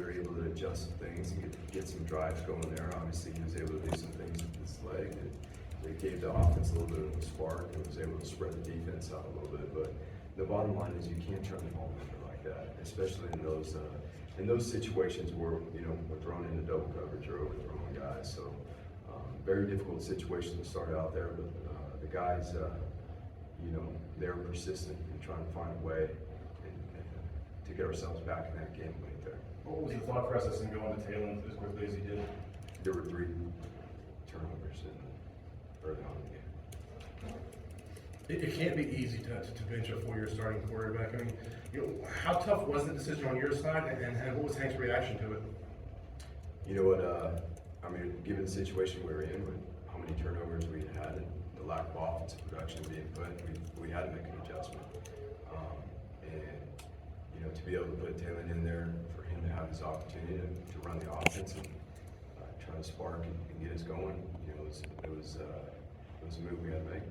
they're able to adjust some things and get some drives going there. Obviously, he was able to do some things with his leg that gave the offense a little bit of a spark and was able to spread the defense out a little bit. But the bottom line is you can't turn the ball over like that, especially in those situations where we're thrown into double coverage or overthrowing guys. So very difficult situation to start out there, but the guys, they're persistent in trying to find a way and to get ourselves back in that game late there. What was the thought process in going to Taylen as quickly as he did? There were 3 turnovers early on in the game. It can't be easy to bench a 4-year starting quarterback. I mean, how tough was the decision on your side, and what was Hank's reaction to it? You know what? Given the situation we were in, with how many turnovers we had and the lack of offensive production being put, we had to make an adjustment. And to be able to put Taylen in there, for him to have his opportunity to run the offense and try to spark and get us going, it was a move we had to make.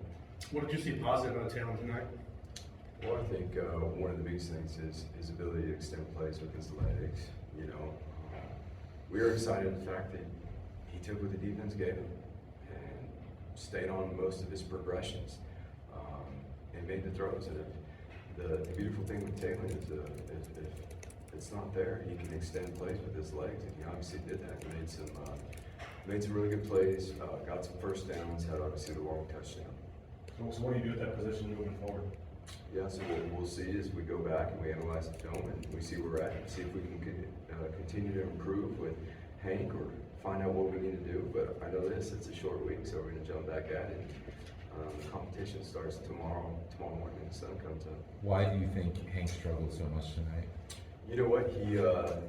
What did you see positive on Taylen tonight? Well, I think one of the biggest things is his ability to extend plays with his legs. We were excited at the fact that he took what the defense gave him and stayed on most of his progressions and made the throws. And the beautiful thing with Taylen is if it's not there, he can extend plays with his legs, and he obviously did that. He made some really good plays, got some first downs, had obviously the long touchdown. So what do you do at that position moving forward? Yeah, so we'll see as we go back and we analyze the film and we see where we're at and see if we can continue to improve with Hank or find out what we need to do. But I know it's a short week, so we're going to jump back at it. The competition starts tomorrow morning when the sun comes up. Why do you think Hank struggled so much tonight? You know what?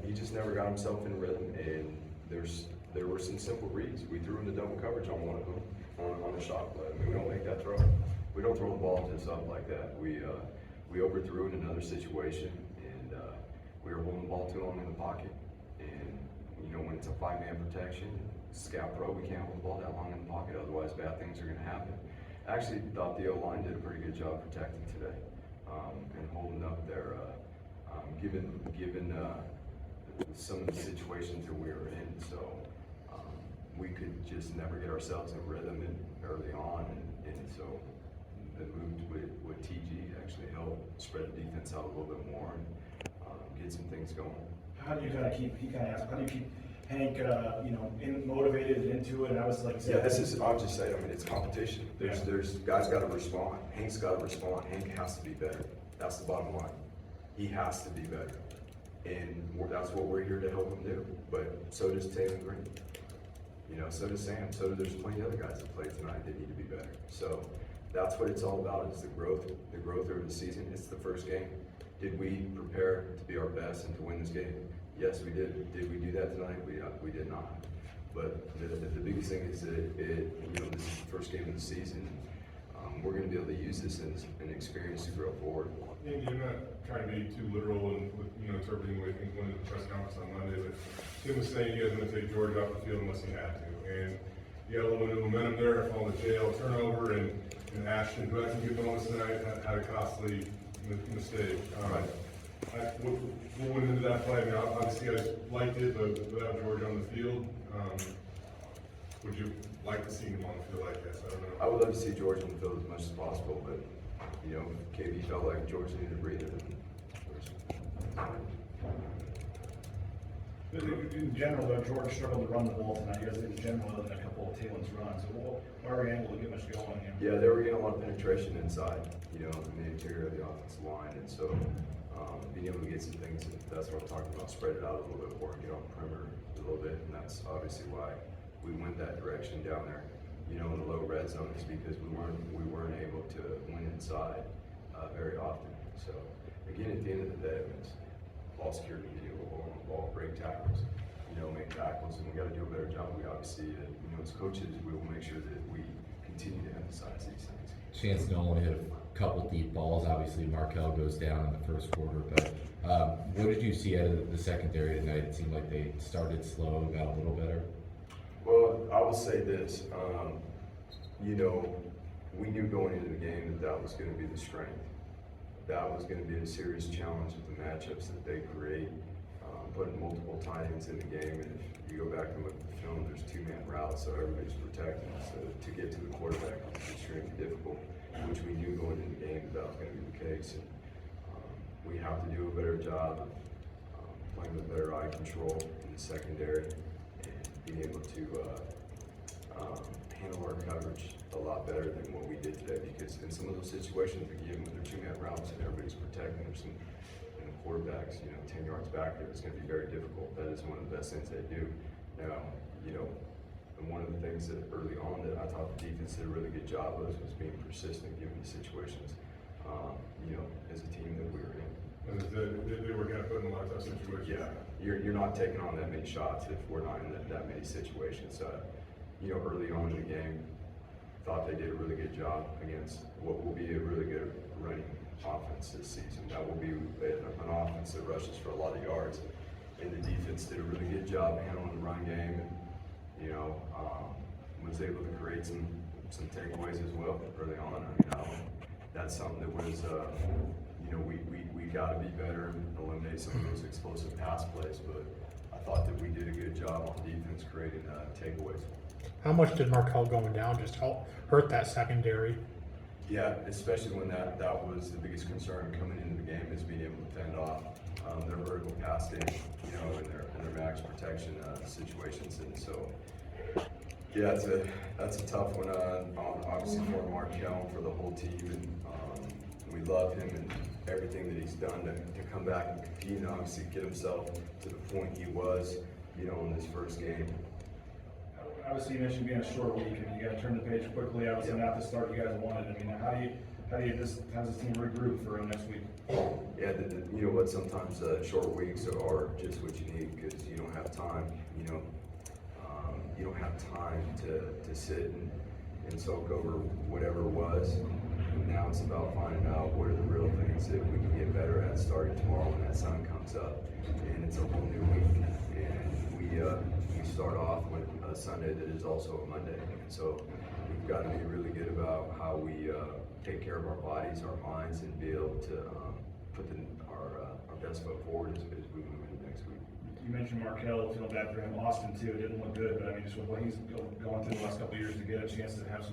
He just never got himself in rhythm, and there were some simple reads. We threw into double coverage on one of them on a shot play. We don't make that throw. We don't throw the ball just up like that. We overthrew in another situation, and we were holding the ball too long in the pocket. And when it's a 5-man protection, scout pro, we can't hold the ball that long in the pocket. Otherwise, bad things are going to happen. I actually thought the O-line did a pretty good job protecting today and holding up there, given some of the situations that we were in. So we could just never get ourselves in rhythm early on, and so the move with TG actually helped spread the defense out a little bit more and get some things going. How do you kind of keep? He kind of asked, how do you keep Hank, motivated and into it? And I was like, I'll just say, it's competition. There's guys got to respond. Hank's got to respond. Hank has to be better. That's the bottom line. He has to be better, and that's what we're here to help him do. But so does Taylen Green. So does Sam. So there's plenty of other guys that played tonight that need to be better. So that's what it's all about, is the growth over the season. It's the first game. Did we prepare to be our best and to win this game? Yes, we did. Did we do that tonight? We did not. But the biggest thing is that this is the first game of the season. We're going to be able to use this as an experience to grow forward. Yeah, you're not trying to be too literal and interpreting what he went to the press conference on Monday, but Tim was saying you guys were going to take George off the field unless you had to, and you got a little bit of momentum there following the jail turnover, and Ashton, who I think you bonus tonight, had a costly mistake. What went into that play? Obviously you guys liked it, but without George on the field, would you like to see him on the field like this? I don't know. I would love to see George on the field as much as possible, but KB felt like George needed a breather. In general, though, George struggled to run the ball tonight. You guys in general, other than a couple of Taylen's runs. So why were you able to get much going? Yeah, they were getting a lot of penetration inside, in the interior of the offensive line, and so being able to get some things. That's what I'm talking about. Spread it out a little bit more, and get on the perimeter a little bit, and that's obviously why we went that direction down there. In the low red zone, is because we weren't able to win inside very often. So again, at the end of the day, it's ball security, ball, break tackles, make tackles, and we got to do a better job. We obviously, as coaches, we will make sure that we continue to emphasize these things. Chance to only hit a couple deep balls. Obviously, Markel goes down in the first quarter, but what did you see out of the secondary tonight? It seemed like they started slow, got a little better. Well, I will say this, we knew going into the game that was going to be the strength. That was going to be a serious challenge with the matchups that they create. putting multiple tight ends in the game, and if you go back and look at the film, there's two-man routes, so everybody's protecting. So to get to the quarterback is extremely difficult, which we knew going into the game that was going to be the case. And, we have to do a better job of playing with better eye control in the secondary and being able to handle our coverage a lot better than what we did today. Because in some of those situations, again, with their two-man routes and everybody's protecting, there's some and the quarterbacks, 10 yards back there, it's going to be very difficult. That is one of the best things they do. Now, and one of the things that early on that I thought the defense did a really good job was being persistent given the situations, as a team that we were in. And they were kind of put in a lot of tough situations. Yeah, you're not taking on that many shots if we're not in that many situations. Early on in the game, thought they did a really good job against what will be a really good running offense this season. That will be an offense that rushes for a lot of yards, and the defense did a really good job handling the run game, and was able to create some takeaways as well early on. That's something that was we got to be better and eliminate some of those explosive pass plays, but I thought that we did a good job on defense creating takeaways. How much did Markel going down just hurt that secondary? Yeah, especially when that was the biggest concern coming into the game, is being able to fend off their vertical pass game, in their max protection situations. And so, yeah, that's a tough one, obviously for Markel and for the whole team. And we love him and everything that he's done to come back and compete and obviously get himself to the point he was, in this first game. Obviously, you mentioned being a short week, and you got to turn the page quickly. Obviously, not the start you guys wanted. How does this team regroup for next week? Yeah, you know what? Sometimes short weeks are just what you need because you don't have time. You don't have time to sit and soak over whatever it was. And now it's about finding out what are the real things that we can get better at starting tomorrow when that sun comes up, and it's a whole new week. And we start off with a Sunday that is also a Monday, and so we've got to be really good about how we take care of our bodies, our minds, and be able to put our best foot forward as we move into next week. You mentioned Markel, feeling bad for him. Austin too, it didn't look good, but just with what he's going through the last couple of years, to get a chance to have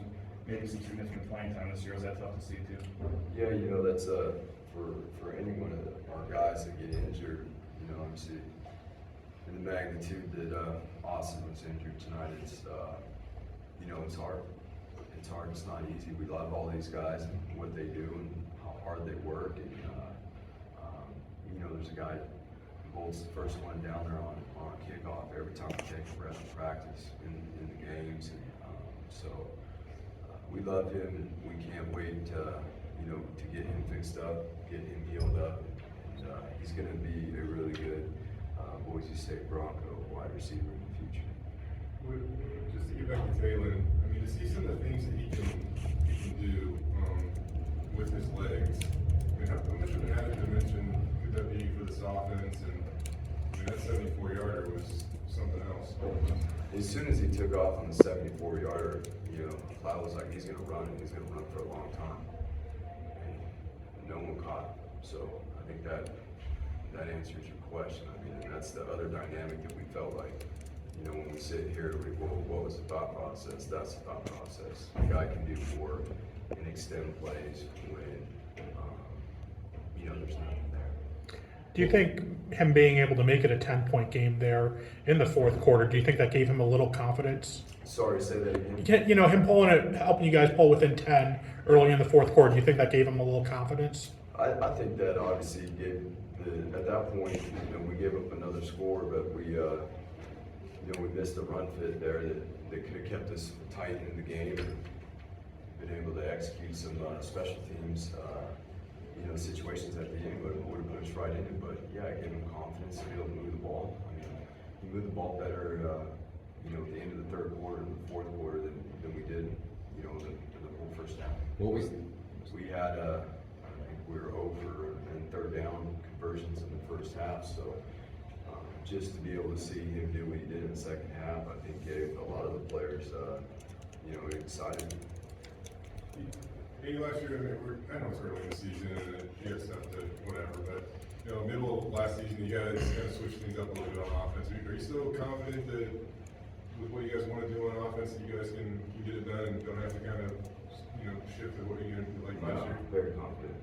maybe some significant playing time this year, is that tough to see too? Yeah, that's for any one of our guys that get injured, obviously in the magnitude that Austin was injured tonight, it's it's hard. It's hard. It's not easy. We love all these guys and what they do and how hard they work. And there's a guy who holds the first one down there on kickoff every time we take a rep in practice in the games. And so we love him, and we can't wait to get him fixed up, get him healed up. And he's going to be a really good Boise State Bronco wide receiver in the future. Just to get back to Taylen, to see some of the things that he can do with his legs, how much of an added dimension could that be for this offense? And that 74-yarder was something else. As soon as he took off on the 74-yarder, Cloud was like, he's going to run, and he's going to run for a long time. And no one caught him. So I think that answers your question. And that's the other dynamic that we felt like, when we sit here, what was the thought process? That's the thought process. The guy can do more and extend plays when, there's nothing there. Do you think him being able to make it a 10-point game there in the fourth quarter, do you think that gave him a little confidence? Sorry, say that again. Him pulling it, helping you guys pull within 10 early in the fourth quarter, do you think that gave him a little confidence? I think that obviously gave at that point, we gave up another score, but we missed a run fit there that could have kept us tight in the game and been able to execute some special teams, situations at the end would have put us right in it. But yeah, it gave him confidence to be able to move the ball. He moved the ball better, at the end of the third quarter and the fourth quarter than we did, the whole first half. We had, I think we were over in third down conversions in the first half, so just to be able to see him do what he did in the second half, I think gave a lot of the players, excited. Last year, I know it's early in the season and you have stuff to whatever, but you know, middle of last season, you guys kind of switched things up a little bit on offense. Are you still confident that with what you guys want to do on offense, that you guys can get it done and don't have to kind of, you know, shift to what you did like last year? Very confident.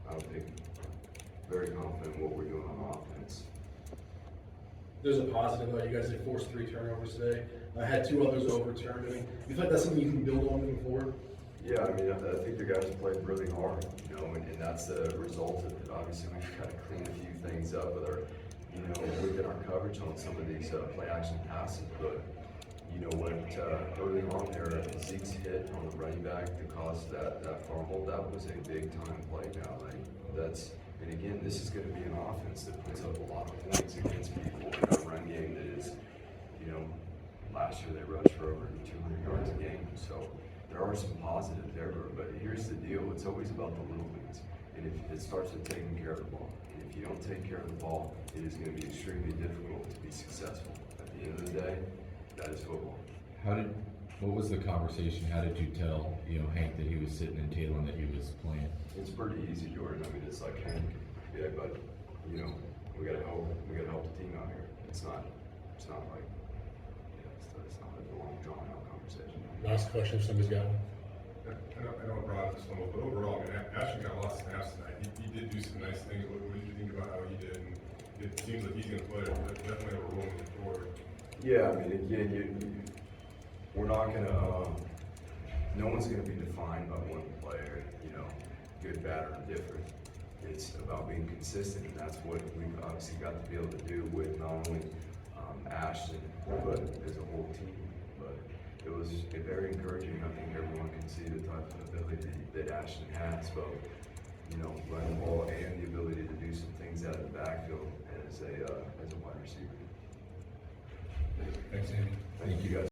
I would think very confident in what we're doing on offense. There's a positive, you guys did force 3 turnovers today. I had 2 others overturned. I mean, you feel like that's something you can build on moving forward? Yeah, I mean, I think the guys played really hard, you know, and that's the result of it. Obviously, we've got to clean a few things up with our, you know, within our coverage on some of these play action passes. But you know what, early on there, Zeke's hit on the running back that caused that fumble. That was a big time play now. Like and again, this is going to be an offense that puts up a lot of points against people in a run game that is, you know, last year they rushed for over 200 yards a game. So there are some positives there, but here's the deal. It's always about the little things. And if it starts with taking care of the ball, and if you don't take care of the ball, it is going to be extremely difficult to be successful. At the end of the day, that is football. What was the conversation? How did you tell, you know, Hank that he was sitting in Taylen that he was playing? It's pretty easy, Jordan. I mean, it's like, Hank, yeah, but you know, we gotta help the team out here. It's not like, yeah, it's not a long drawn out conversation. Last question, if somebody's got one. I know I brought up this one, but overall, I mean, Ashton got lots of snaps tonight. He did do some nice things. What did you think about how he did? And it seems like he's going to play definitely have a role moving forward. Yeah, I mean, again, we're not gonna. No one's gonna be defined by one player. You know, good, bad, or different. It's about being consistent, and that's what we've obviously got to be able to do with not only Ashton, but as a whole team. But it was very encouraging. I think everyone can see the type of ability that Ashton has, both, you know, running the ball and the ability to do some things out of the backfield as a wide receiver. Thanks, Andy. Thank you guys.